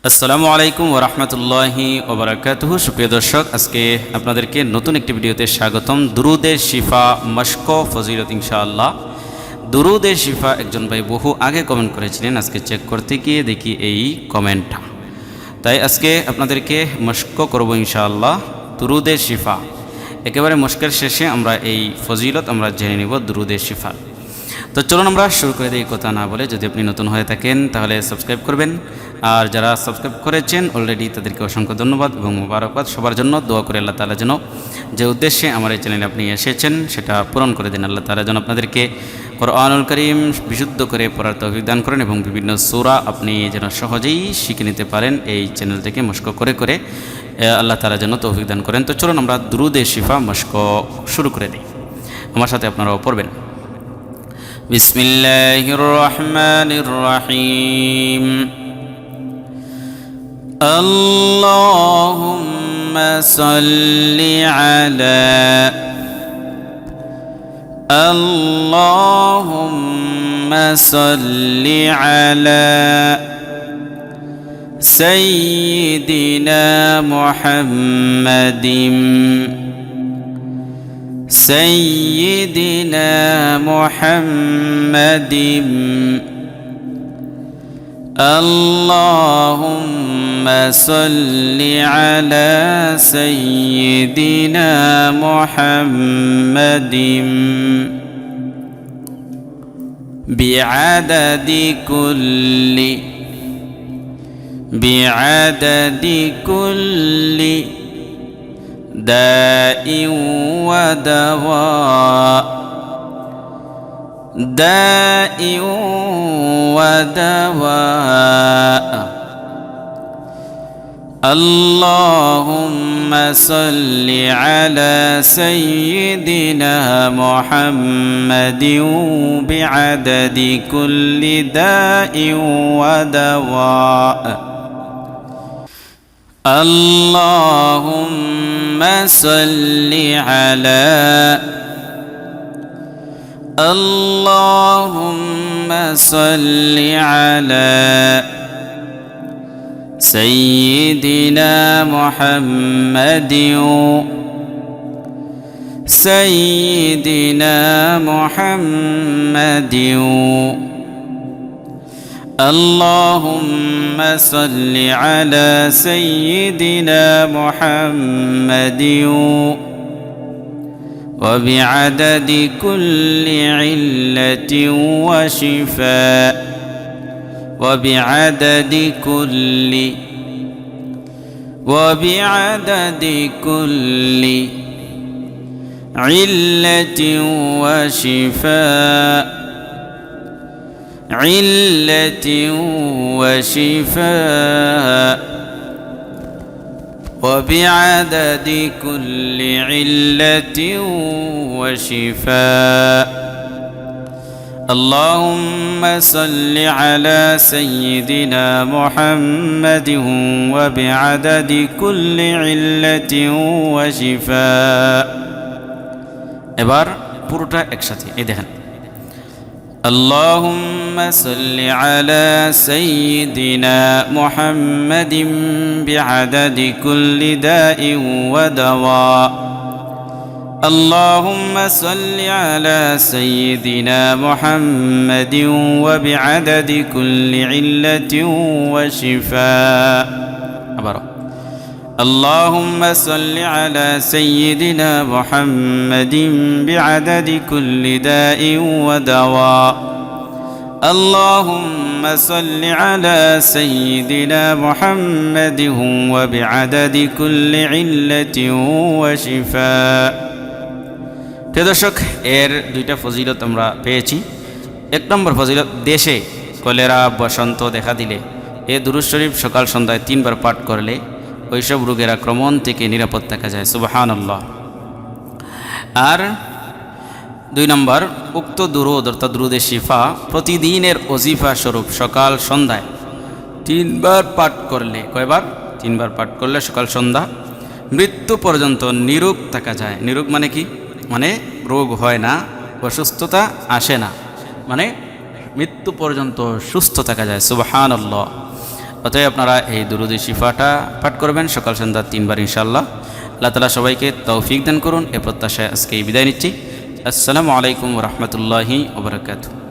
আসসালামু আলাইকুম ওয়া রাহমাতুল্লাহি ওয়া বারাকাতুহু। সুপ্রিয় দর্শক, আজকে আপনাদেরকে নতুন একটি ভিডিওতে স্বাগতম। দুরুদে শিফা মশক ফজিলত ইনশাআল্লাহ। দুরুদে শিফা একজন ভাই বহু আগে কমেন্ট করেছিলেন, আজকে চেক করতে গিয়ে দেখি এই কমেন্টটা, তাই আজকে আপনাদেরকে মশক করব ইনশাআল্লাহ। দুরুদে শিফা একেবারে মশকের শেষে আমরা এই ফজিলত আমরা জেনে নিব দুরুদে শিফা। তো চলুন আমরা শুরু করে দিই, কথা না বলে। যদি আপনি নতুন হয়ে থাকেন তাহলে সাবস্ক্রাইব করবেন, আর যারা সাবস্ক্রাইব করেছেন অলরেডি তাদেরকে অসংখ্য ধন্যবাদ এবং মোবারকবাদ। সবার জন্য দোয়া করে আল্লাহ তাআলা যেন যে উদ্দেশ্যে আমার এই চ্যানেলে আপনি এসেছেন সেটা পূরণ করে দেন। আল্লাহ তাআলা যেন আপনাদেরকে কোরআনুল কারীম বিশুদ্ধ করে পড়ার তৌফিক দান করেন এবং বিভিন্ন সূরা আপনি যেন সহজেই শিখে নিতে পারেন এই চ্যানেল থেকে মশক করে করে। আল্লাহ তাআলা যেন তৌফিক দান করেন। তো চলুন আমরা দুরুদে শিফা মশক শুরু করে দিই, আমার সাথে আপনারাও পড়বেন। বিসমিল্লাহির রহমানির রহিম। আল্লাহুম্মা সাল্লি আলা আল্লাহুম্মা সাল্লি আলা সাইয়্যিদিনা মুহাম্মাদিন سيدنا محمد اللهم صل على سيدنا محمد بعدد كل داء ودواء اللهم صل على سيدنا محمد بعدد كل داء ودواء اللهم صل على اللهم صل على سيدنا محمد سيدنا محمد اللهم صل على سيدنا محمد وبعدد كل علة وشفاء وبعدد كل علة وشفاء وبعدد كل علة وشفاء اللهم صل على سيدنا محمد وبعدد كل علة وشفاء। এবার পুরোটা একসাথে এই দেখেন। اللهم صل على سيدنا محمد بعدد كل داء ودواء اللهم صل على سيدنا محمد وبعدد كل علة وشفاء اللهم صل على سيدنا محمد بعدد كل داء ودواء اللهم صل على سيدنا محمد وبعدد كل علة وشفاء। প্রিয় দর্শক, এর দুইটা ফজিলত আমরা পেয়েছি। এক নম্বর ফজিলত, দেশে কলেরা বসন্ত দেখা দিলে এ দুরূদ শরীফ সকাল সন্ধ্যায় 3 বার পাঠ করলে ওইসব রোগের আক্রমণ থেকে নিরাপদ থাকা যায়। সুবহানাল্লাহ। আর 2 নম্বর, উক্ত দুরূদ অর্থাৎ দুরুদে শিফা প্রতিদিনের ওজিফা স্বরূপ সকাল সন্ধ্যায় 3 বার পাঠ করলে, কয়বার? 3 বার পাঠ করলে সকাল সন্ধ্যা মৃত্যু পর্যন্ত নিরোগ থাকা যায়। নিরোগ মানে কি? মানে রোগ হয় না, অসুস্থতা আসে না, মানে মৃত্যু পর্যন্ত সুস্থ থাকা যায়। সুবহানাল্লাহ। অতএব আপনারা এই দুরুদে শিফাটা পাঠ করবেন সকাল সন্ধ্যা 3 বার ইনশাআল্লাহ। আল্লাহ তাআলা সবাইকে তৌফিক দান করুন। এ প্রত্যাশায় আজকে বিদায় নিচ্ছি। আসসালামু আলাইকুম ওয়া রাহমাতুল্লাহি ওয়া বারাকাতুহু।